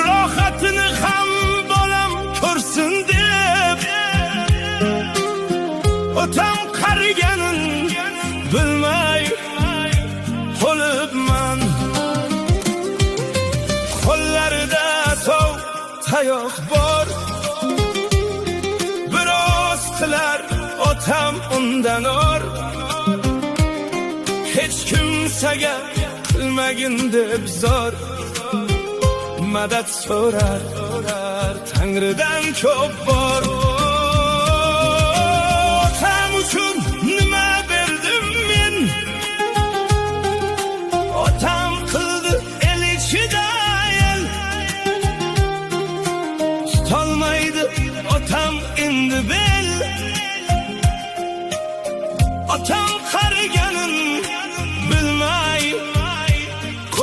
rohatini ham bolam ko'rsin deb otam qariganin bilmay qolibman. Qo'llarida sov tayoq bor, biroz qilar otam undan or. Hech kimsaga qilmagin deb zor, madad so'rar Tangridan ko'p bor.